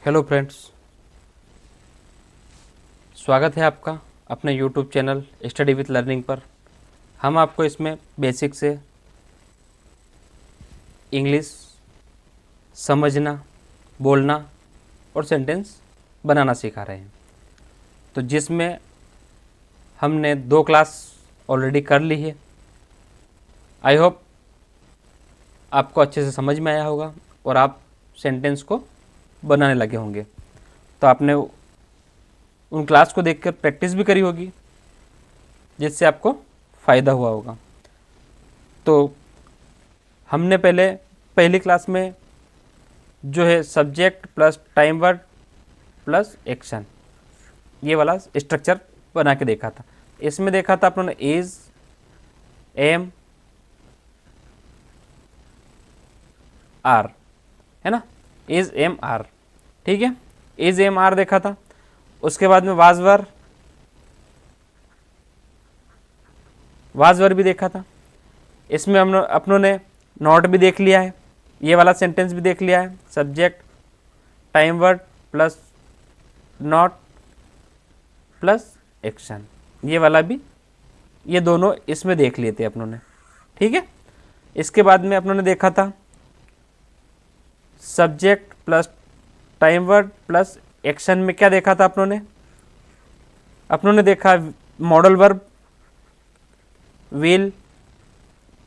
Hello friends, स्वागत है आपका अपने YouTube channel study with learning पर। हम आपको इसमें बेसिक से इंग्लिश समझना, बोलना और सेंटेंस बनाना सिखा रहे हैं। तो जिसमें हमने 2 क्लास ऑलरेडी कर ली है। आई होप आपको अच्छे से समझ में आया होगा और आप सेंटेंस को बनाने लगे होंगे। तो आपने उन क्लास को देखकर प्रैक्टिस भी करी होगी, जिससे आपको फ़ायदा हुआ होगा। तो हमने पहली क्लास में जो है subject plus time word plus action, ये वाला स्ट्रक्चर बना के देखा था। इसमें देखा था अपने इज, एम, आर, है ना, इज, एम, आर। ठीक है, इज, एम, आर देखा था। उसके बाद में वाजवर भी देखा था। इसमें हम अपनों ने नॉट भी देख लिया है, ये वाला सेंटेंस भी देख लिया है, subject time word plus not plus action, ये वाला भी, ये दोनों इसमें देख लिए थे अपनों ने। ठीक है, इसके बाद में अपनों ने देखा था subject plus time word plus action में क्या देखा था अपनों ने देखा modal verb will,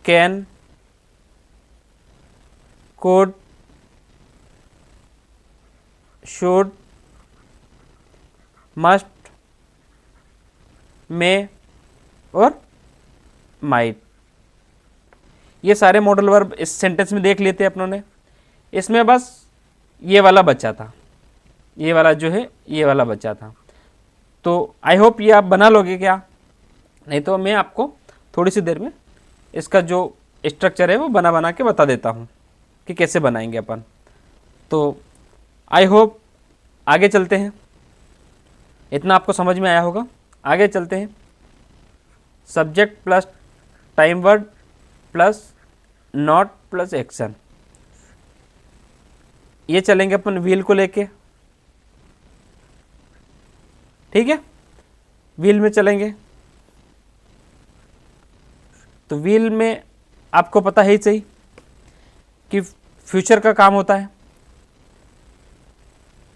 can, could, should, must, may और माइट। ये सारे मॉडल वर्ब इस सेंटेंस में देख लेते अपनों ने। इसमें बस ये वाला बचा था, ये वाला जो है ये वाला बचा था। तो आई होप ये आप बना लोगे क्या, नहीं तो मैं आपको थोड़ी सी देर में इसका जो स्ट्रक्चर है वो बना के बता देता हूँ कि कैसे बनाएंगे अपन। तो आई होप आगे चलते हैं, इतना आपको समझ में आया होगा। आगे चलते हैं, subject plus time word plus not plus action, ये चलेंगे अपन व्हील को लेके। ठीक है, व्हील में चलेंगे। तो व्हील में आपको पता है ही सही कि फ्यूचर का काम होता है,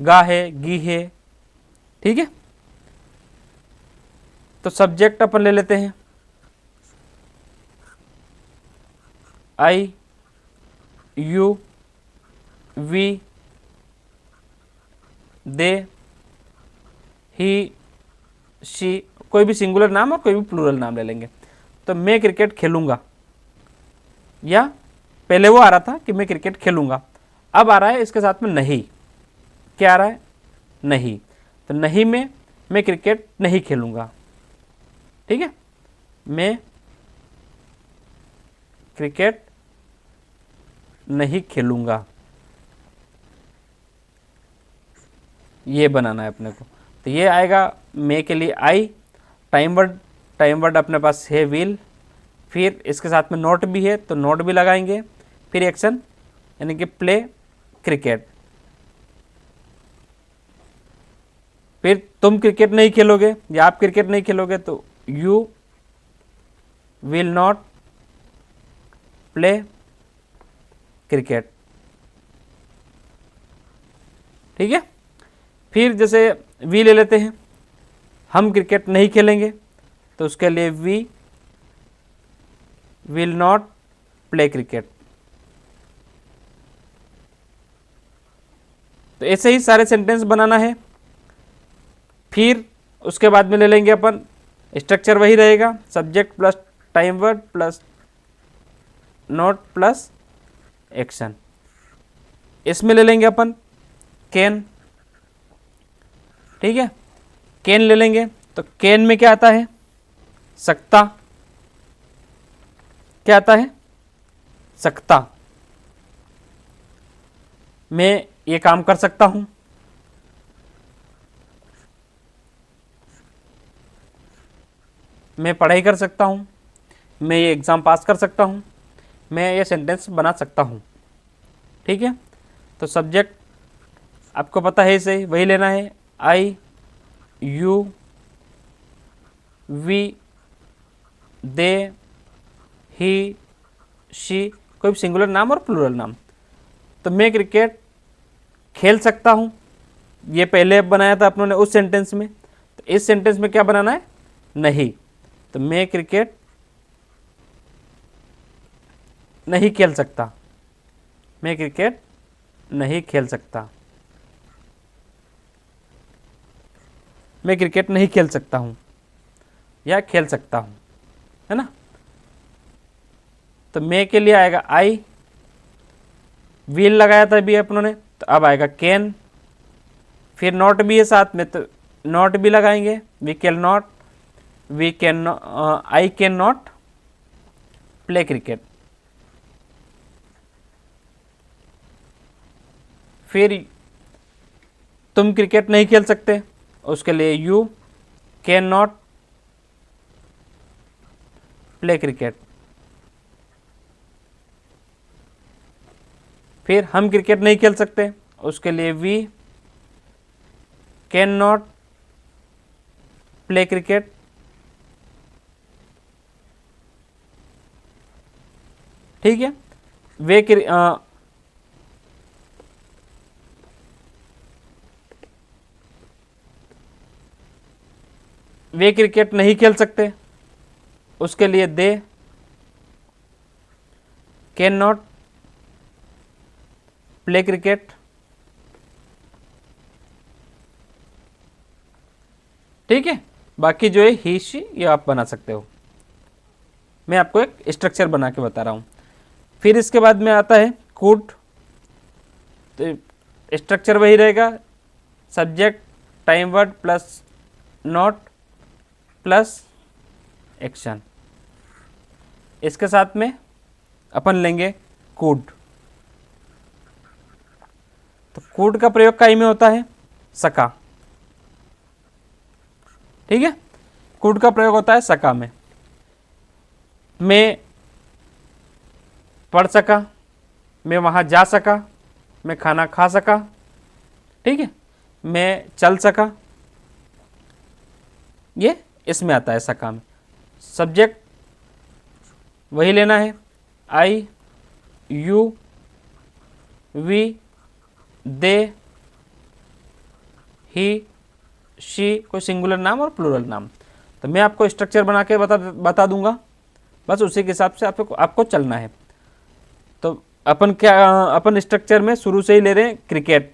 गा है, गी है। ठीक है, तो सब्जेक्ट अपन ले लेते हैं I, you, we, they, he, she, कोई भी सिंगुलर नाम और कोई भी प्लूरल नाम ले लेंगे। तो मैं क्रिकेट खेलूंगा, या पहले वो आ रहा था कि मैं क्रिकेट खेलूंगा, अब आ रहा है इसके साथ में नहीं। क्या आ रहा है? नहीं। तो नहीं में मैं क्रिकेट नहीं खेलूंगा। ठीक है, मैं क्रिकेट नहीं खेलूंगा, ये बनाना है अपने को। तो ये आएगा मैं के लिए आई, टाइम वर्ड अपने पास है विल, फिर इसके साथ में नोट भी है तो नोट भी लगाएंगे, फिर एक्शन यानी कि प्ले क्रिकेट। फिर तुम क्रिकेट नहीं खेलोगे या आप क्रिकेट नहीं खेलोगे तो you will not play cricket. ठीक है, फिर जैसे वी ले लेते हैं, हम क्रिकेट नहीं खेलेंगे तो उसके लिए we will not play cricket. तो ऐसे ही सारे सेंटेंस बनाना है। फिर उसके बाद में ले लेंगे अपन, स्ट्रक्चर वही रहेगा, subject plus time word plus not plus action. इसमें ले लेंगे अपन कैन। ठीक है, कैन ले लेंगे तो कैन में क्या आता है? सकता। क्या आता है? सकता। मैं ये काम कर सकता हूं, मैं पढ़ाई कर सकता हूं, मैं ये एग्ज़ाम पास कर सकता हूं, मैं ये सेंटेंस बना सकता हूं। ठीक है, तो सब्जेक्ट आपको पता है, इसे वही लेना है, I you we they he she, कोई भी सिंगुलर नाम और प्लूरल नाम। तो मैं क्रिकेट खेल सकता हूँ, ये पहले बनाया था अपनों ने उस सेंटेंस में, तो इस सेंटेंस में क्या बनाना है, नहीं। तो मैं क्रिकेट नहीं खेल सकता, मैं क्रिकेट नहीं खेल सकता, मैं क्रिकेट नहीं खेल सकता हूँ या खेल सकता हूँ, है ना। तो मैं के लिए आएगा आई, विल लगाया था अभी अपनों ने, तो अब आएगा कैन, फिर नॉट भी है साथ में, तो नॉट भी लगाएंगे, we can not, I can not play cricket. फिर तुम क्रिकेट नहीं खेल सकते, उसके लिए you can not play cricket. फिर हम क्रिकेट नहीं खेल सकते, उसके लिए we can not play cricket. ठीक है, वे क्रिकेट नहीं खेल सकते, उसके लिए they can not play cricket. ठीक है, बाकी जो है ही शी ये आप बना सकते हो, मैं आपको एक स्ट्रक्चर बना के बता रहा हूं। फिर इसके बाद में आता है कुड, तो स्ट्रक्चर वही रहेगा, subject time word plus not plus action. इसके साथ में अपन लेंगे कुड, तो कुड का प्रयोग काई में होता है, सका। ठीक है, कुड का प्रयोग होता है सका में। मैं पढ़ सका, मैं वहां जा सका, मैं खाना खा सका। ठीक है, मैं चल सका, ये इसमें आता है सका में। सब्जेक्ट वही लेना है, I you we they he she, कोई सिंगुलर नाम और प्लूरल नाम। तो मैं आपको स्ट्रक्चर बना के बता दूंगा, बस उसी के हिसाब से आपको चलना है। तो अपन स्ट्रक्चर में शुरू से ही ले रहे हैं क्रिकेट,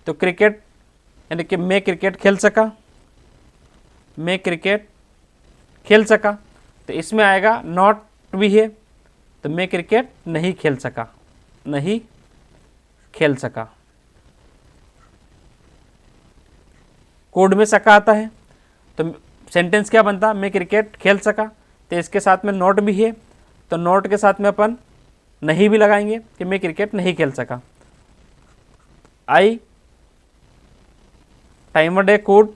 तो क्रिकेट यानी कि मैं क्रिकेट खेल सका, मैं क्रिकेट खेल सका। तो इसमें आएगा नॉट भी है, तो मैं क्रिकेट नहीं खेल सका, नहीं खेल सका। कोड में सका आता है, तो सेंटेंस क्या बनता, मैं क्रिकेट खेल सका, तो इसके साथ में नॉट भी है, तो नॉट के साथ में अपन नहीं भी लगाएंगे कि मैं क्रिकेट नहीं खेल सका। आई टाइमर डे कोड,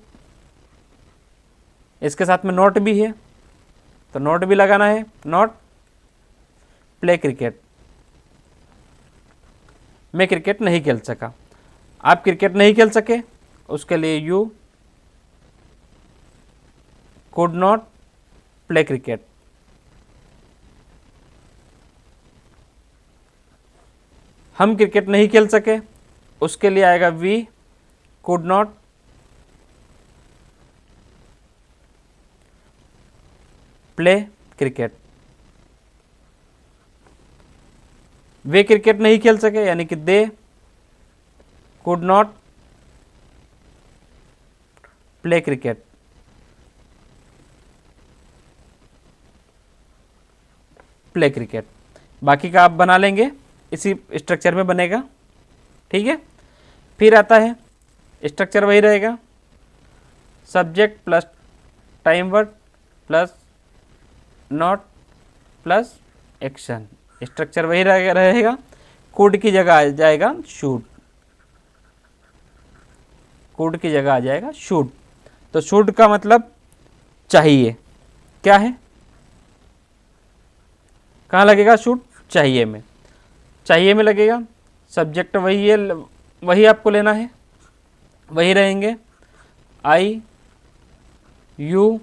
इसके साथ में नॉट भी है, तो नॉट भी लगाना है, नॉट प्ले क्रिकेट, मैं क्रिकेट नहीं खेल सका। आप क्रिकेट नहीं खेल सके, उसके लिए you could not play cricket. हम क्रिकेट नहीं खेल सके, उसके लिए आएगा we could not play cricket. वे क्रिकेट नहीं खेल सके यानी कि they could not play cricket. Play cricket बाकी का आप बना लेंगे, इसी स्ट्रक्चर में बनेगा। ठीक है, फिर आता है स्ट्रक्चर वही रहेगा, subject plus time word plus not plus action. Structure वही रहेगा, कुड की जगह आ जाएगा शूट, कुड की जगह आ जाएगा शूट। तो शूट का मतलब चाहिए, क्या है, कहाँ लगेगा शूट, चाहिए में, चाहिए में लगेगा। सब्जेक्ट वही है, वही आपको लेना है, वही रहेंगे, I you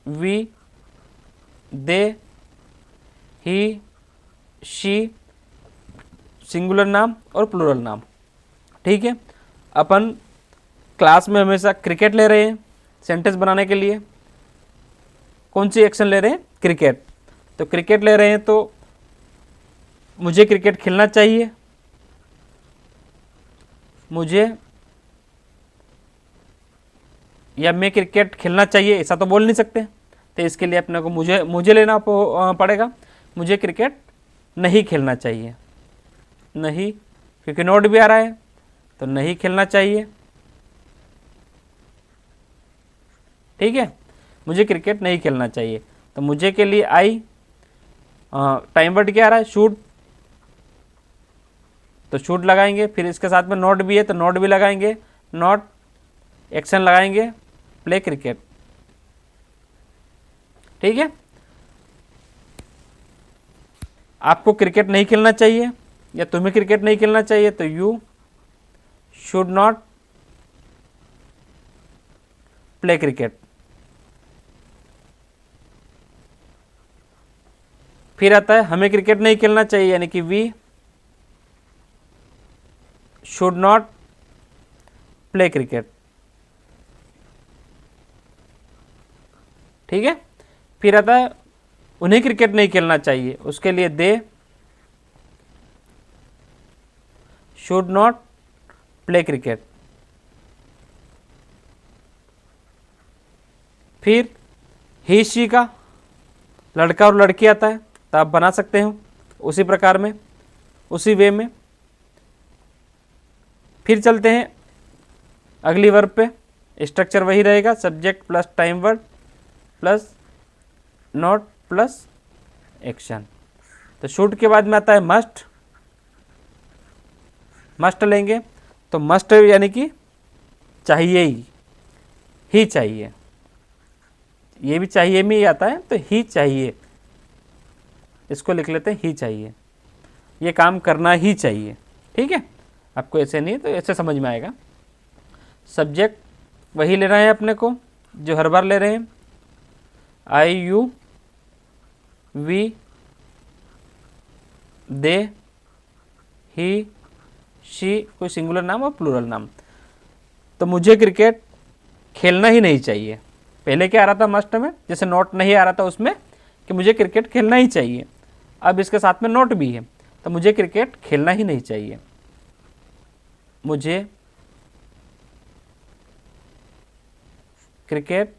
we they he she, singular नाम और प्लूरल नाम। ठीक है, अपन क्लास में हमेशा क्रिकेट ले रहे हैं सेंटेंस बनाने के लिए। कौन सी एक्शन ले रहे हैं? क्रिकेट। तो क्रिकेट ले रहे हैं तो मुझे क्रिकेट खेलना चाहिए, मुझे या मैं क्रिकेट खेलना चाहिए, ऐसा तो बोल नहीं सकते। तो इसके लिए अपने को मुझे लेना पड़ेगा। मुझे क्रिकेट नहीं खेलना चाहिए, नहीं, क्योंकि नोट भी आ रहा है तो नहीं खेलना चाहिए। ठीक है, मुझे क्रिकेट नहीं खेलना चाहिए। तो मुझे के लिए आई, टाइम वर्ड क्या आ रहा है? शूट, तो शूट लगाएंगे। फिर इसके साथ में नोट भी है तो नोट भी लगाएंगे, नॉट, एक्शन लगाएंगे, प्ले क्रिकेट। ठीक है, आपको क्रिकेट नहीं खेलना चाहिए या तुम्हें क्रिकेट नहीं खेलना चाहिए तो you should not play cricket. फिर आता है हमें क्रिकेट नहीं खेलना चाहिए, यानी कि we should not play cricket. ठीक है, फिर आता है उन्हें क्रिकेट नहीं खेलना चाहिए, उसके लिए they should not play cricket. फिर ही शी का लड़का और लड़की आता है तो आप बना सकते हो उसी प्रकार में, उसी वे में। फिर चलते हैं अगली वर्ब पे। स्ट्रक्चर वही रहेगा, subject plus time word plus not plus action. तो शूट के बाद में आता है मस्ट, मस्ट लेंगे तो मस्ट यानी कि चाहिए ही चाहिए, ये भी चाहिए में ही आता है तो ही चाहिए, इसको लिख लेते हैं ही चाहिए, ये काम करना ही चाहिए। ठीक है, आपको ऐसे नहीं तो ऐसे समझ में आएगा। सब्जेक्ट वही लेना है अपने को जो हर बार ले रहे हैं, I you we they he she, कोई सिंगुलर नाम और प्लूरल नाम। तो मुझे क्रिकेट खेलना ही नहीं चाहिए। पहले क्या आ रहा था मस्ट में, जैसे नोट नहीं आ रहा था उसमें कि मुझे क्रिकेट खेलना ही चाहिए, अब इसके साथ में नोट भी है तो मुझे क्रिकेट खेलना ही नहीं चाहिए, मुझे क्रिकेट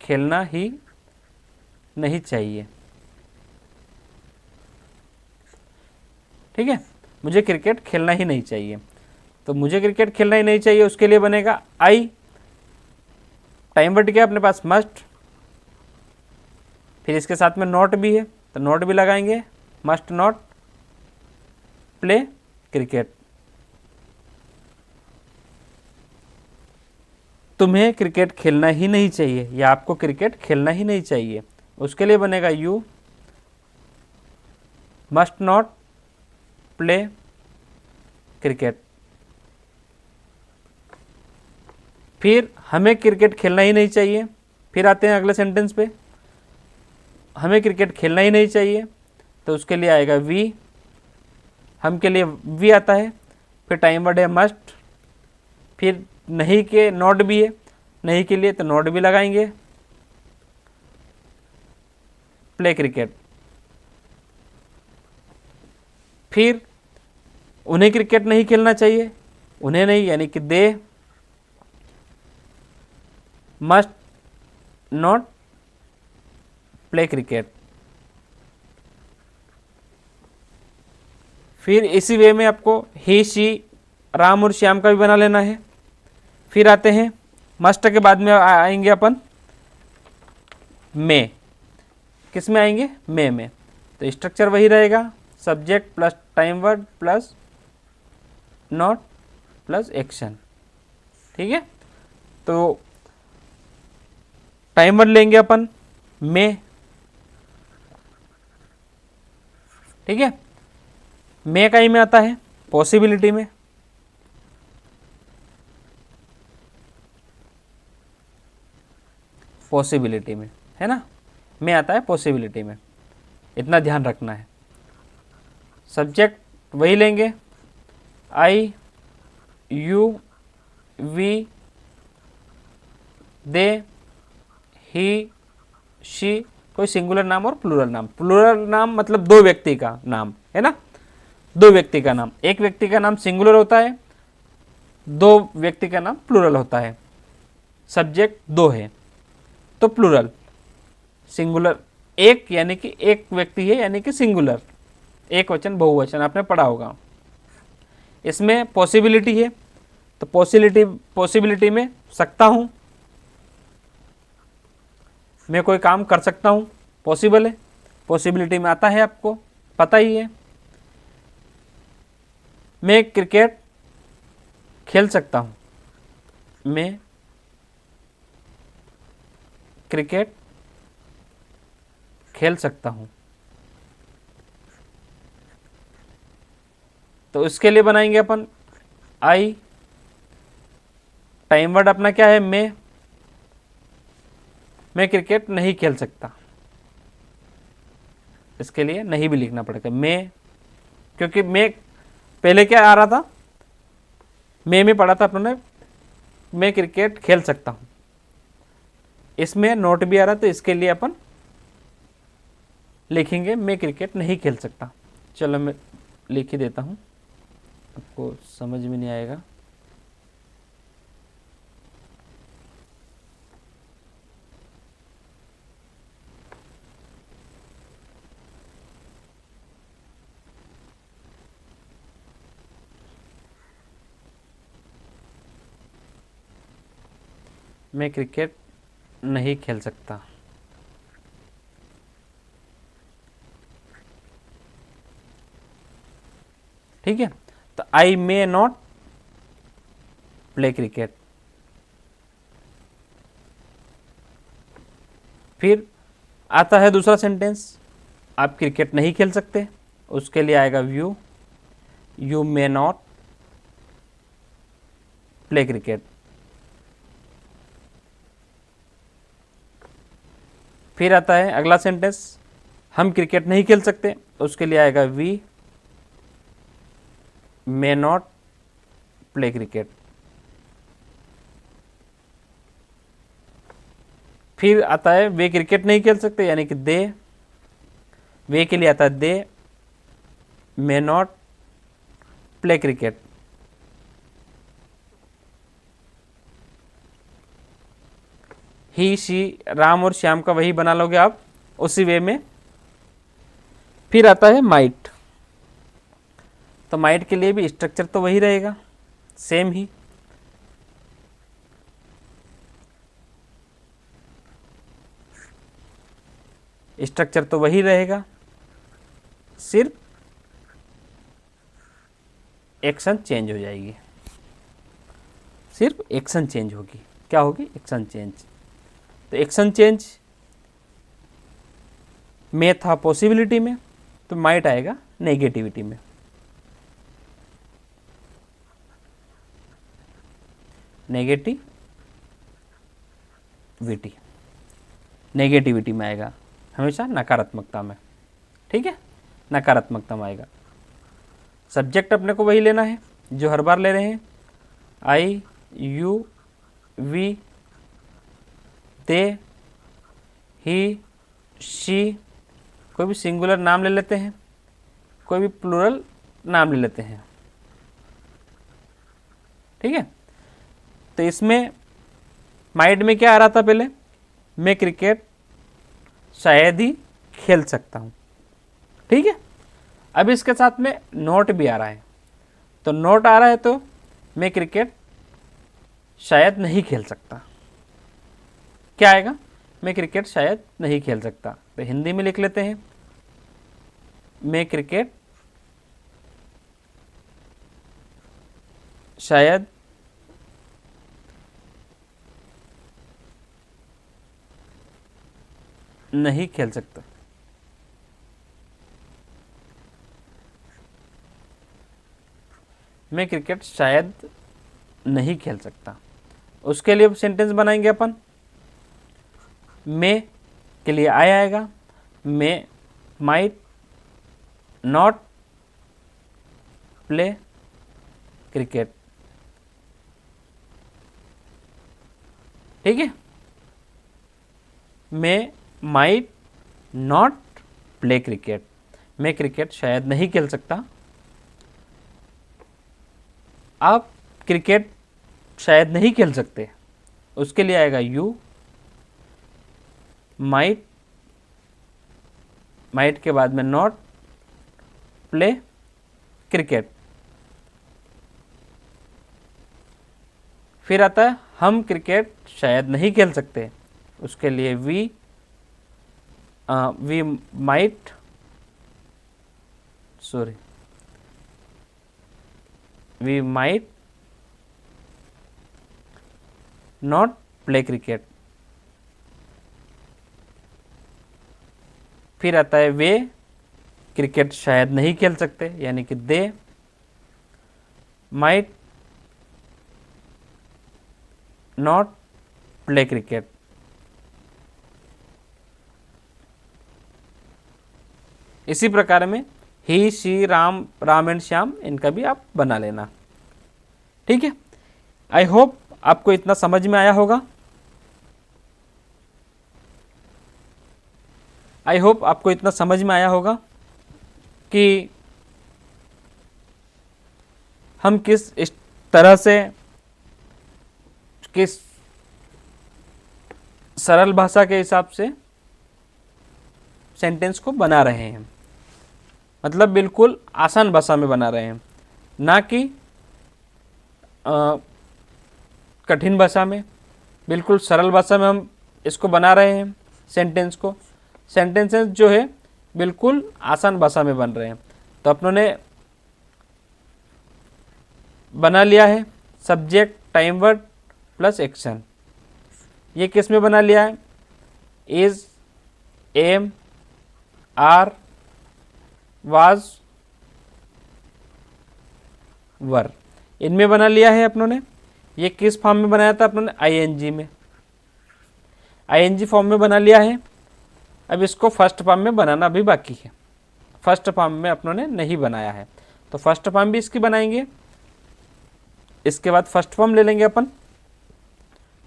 खेलना ही नहीं चाहिए। ठीक है, मुझे क्रिकेट खेलना ही नहीं चाहिए। तो मुझे क्रिकेट खेलना ही नहीं चाहिए, उसके लिए बनेगा आई, टाइम वर्ड क्या अपने पास मस्ट, फिर इसके साथ में नोट भी है तो नोट भी लगाएंगे, मस्ट नॉट प्ले क्रिकेट। तुम्हें क्रिकेट खेलना ही नहीं चाहिए या आपको क्रिकेट खेलना ही नहीं चाहिए, उसके लिए बनेगा you must not play cricket. फिर हमें क्रिकेट खेलना ही नहीं चाहिए, फिर आते हैं अगले सेंटेंस पे, हमें क्रिकेट खेलना ही नहीं चाहिए तो उसके लिए आएगा वी, हम के लिए वी आता है, फिर टाइम वर्ड है मस्ट, फिर नहीं के नॉट भी है, नहीं के लिए तो नॉट भी लगाएंगे, प्ले क्रिकेट। फिर उन्हें क्रिकेट नहीं खेलना चाहिए, उन्हें नहीं यानी कि they must not play cricket. फिर इसी वे में आपको ही शी राम और श्याम का भी बना लेना है। फिर आते हैं मस्ट के बाद में आएंगे अपन में, किस में आएंगे? में। तो स्ट्रक्चर वही रहेगा, subject plus time word plus not plus action. ठीक है, तो टाइम वर्ड लेंगे अपन में। ठीक है, में का ही में आता है पॉसिबिलिटी में, पॉसिबिलिटी में, है ना, में आता है पॉसिबिलिटी में, इतना ध्यान रखना है। सब्जेक्ट वही लेंगे, I, you, we, they, he, she, कोई सिंगुलर नाम और प्लूरल नाम। प्लूरल नाम मतलब दो व्यक्ति का नाम, है ना, दो व्यक्ति का नाम। एक व्यक्ति का नाम सिंगुलर होता है, दो व्यक्ति का नाम प्लूरल होता है। सब्जेक्ट दो है तो प्लूरल, सिंगुलर एक, यानी कि एक व्यक्ति है यानी कि सिंगुलर, एक वचन बहुवचन आपने पढ़ा होगा। इसमें पॉसिबिलिटी है तो पॉसिबिलिटी में सकता हूँ, मैं कोई काम कर सकता हूँ, पॉसिबल है, पॉसिबिलिटी में आता है, आपको पता ही है। मैं क्रिकेट खेल सकता हूँ, मैं क्रिकेट खेल सकता हूँ। तो इसके लिए बनाएंगे अपन आई, टाइम वर्ड अपना क्या है, मैं क्रिकेट नहीं खेल सकता। इसके लिए नहीं भी लिखना पड़ेगा, मैं, क्योंकि मैं पहले क्या आ रहा था, मैं में पढ़ा था अपने, मैं क्रिकेट खेल सकता हूँ, इसमें नोट भी आ रहा, तो इसके लिए अपन लिखेंगे मैं क्रिकेट नहीं खेल सकता। चलो मैं लिख ही देता हूँ, आपको समझ में नहीं आएगा। मैं क्रिकेट नहीं खेल सकता। ठीक है, तो आई मे नॉट प्ले क्रिकेट। फिर आता है दूसरा सेंटेंस, आप क्रिकेट नहीं खेल सकते, उसके लिए आएगा you may not play cricket. फिर आता है अगला सेंटेंस, हम क्रिकेट नहीं खेल सकते, उसके लिए आएगा we may not play cricket. फिर आता है वे क्रिकेट नहीं खेल सकते, यानी कि दे, वे के लिए आता है they may not play cricket. He, she, Ram और श्याम का वही बना लोगे आप उसी वे में। फिर आता है माइट, तो माइट के लिए भी स्ट्रक्चर तो वही रहेगा, सेम ही। स्ट्रक्चर तो वही रहेगा, सिर्फ एक्शन चेंज हो जाएगी, सिर्फ एक्शन चेंज होगी। क्या होगी? Action change. तो एक्शन चेंज में था पॉसिबिलिटी में, तो माइट आएगा नेगेटिविटी में। नेगेटिविटी में आएगा, हमेशा नकारात्मकता में। ठीक है, नकारात्मकता में आएगा। सब्जेक्ट अपने को वही लेना है जो हर बार ले रहे हैं, I, you, we, they, he, she, कोई भी सिंगुलर नाम ले लेते हैं, कोई भी प्लूरल नाम ले लेते हैं। ठीक है, तो इसमें माइंड में क्या आ रहा था पहले, मैं क्रिकेट शायद ही खेल सकता हूँ। ठीक है, अब इसके साथ में नोट भी आ रहा है, तो नोट आ रहा है तो मैं क्रिकेट शायद नहीं खेल सकता। क्या आएगा? मैं क्रिकेट शायद नहीं खेल सकता। तो हिंदी में लिख लेते हैं, मैं क्रिकेट शायद नहीं खेल सकता। मैं क्रिकेट शायद नहीं खेल सकता। उसके लिए सेंटेंस बनाएंगे अपन, मे के लिए आई आएगा, may might not play cricket. ठीक है, may might not play cricket, मैं क्रिकेट शायद नहीं खेल सकता। आप क्रिकेट शायद नहीं खेल सकते, उसके लिए आएगा यू माइट, माइट के बाद में नॉट प्ले क्रिकेट। फिर आता है हम क्रिकेट शायद नहीं खेल सकते, उसके लिए we might we might not play cricket. फिर आता है वे क्रिकेट शायद नहीं खेल सकते, यानी कि they might not play cricket. इसी प्रकार में ही, शी, राम, राम एंड श्याम, इनका भी आप बना लेना। ठीक है, आई होप आपको इतना समझ में आया होगा। आई होप आपको इतना समझ में आया होगा कि हम किस तरह से, किस सरल भाषा के हिसाब से सेंटेंस को बना रहे हैं। मतलब बिल्कुल आसान भाषा में बना रहे हैं, ना कि कठिन भाषा में। बिल्कुल सरल भाषा में हम इसको बना रहे हैं सेंटेंस को। सेंटेंसेस जो है बिल्कुल आसान भाषा में बन रहे हैं। तो अपनों ने बना लिया है subject, time word plus action. ये किस में बना लिया है? इज, एम, आर, वाज, वर, इनमें बना लिया है अपनों ने। ये किस फॉर्म में बनाया था अपनों ने? आईएनजी में, आईएनजी फॉर्म में बना लिया है। अब इसको फर्स्ट फॉर्म में बनाना भी बाकी है। फर्स्ट फॉर्म में अपनों ने नहीं बनाया है, तो फर्स्ट फॉर्म भी इसकी बनाएंगे। इसके बाद फर्स्ट फॉर्म ले लेंगे अपन।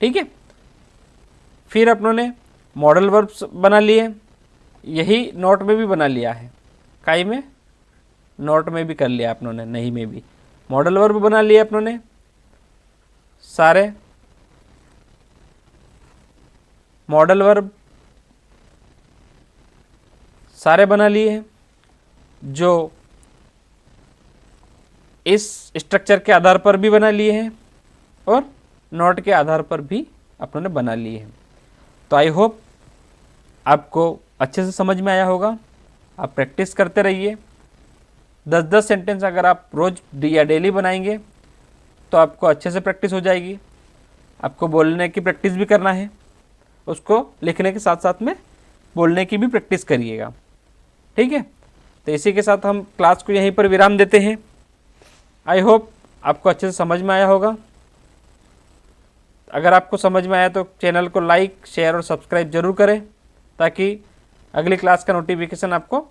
ठीक है, फिर अपनों ने मॉडल वर्ब्स बना लिए। यही नोट में भी बना लिया है, काई में, नोट में भी कर लिया अपनों ने, नहीं में भी मॉडल वर्ब बना लिए अपनों ने सारे। मॉडल वर्ब सारे बना लिए हैं, जो इस स्ट्रक्चर के आधार पर भी बना लिए हैं और नोट के आधार पर भी अपनों ने बना लिए हैं। तो आई होप आपको अच्छे से समझ में आया होगा। आप प्रैक्टिस करते रहिए। 10-10 सेंटेंस अगर आप रोज या डेली बनाएंगे तो आपको अच्छे से प्रैक्टिस हो जाएगी। आपको बोलने की प्रैक्टिस भी करना है, उसको लिखने के साथ साथ में बोलने की भी प्रैक्टिस करिएगा। ठीक है, तो इसी के साथ हम क्लास को यहीं पर विराम देते हैं। आई होप आपको अच्छे से समझ में आया होगा। अगर आपको समझ में आया तो चैनल को लाइक, शेयर और सब्सक्राइब जरूर करें, ताकि अगली क्लास का नोटिफिकेशन आपको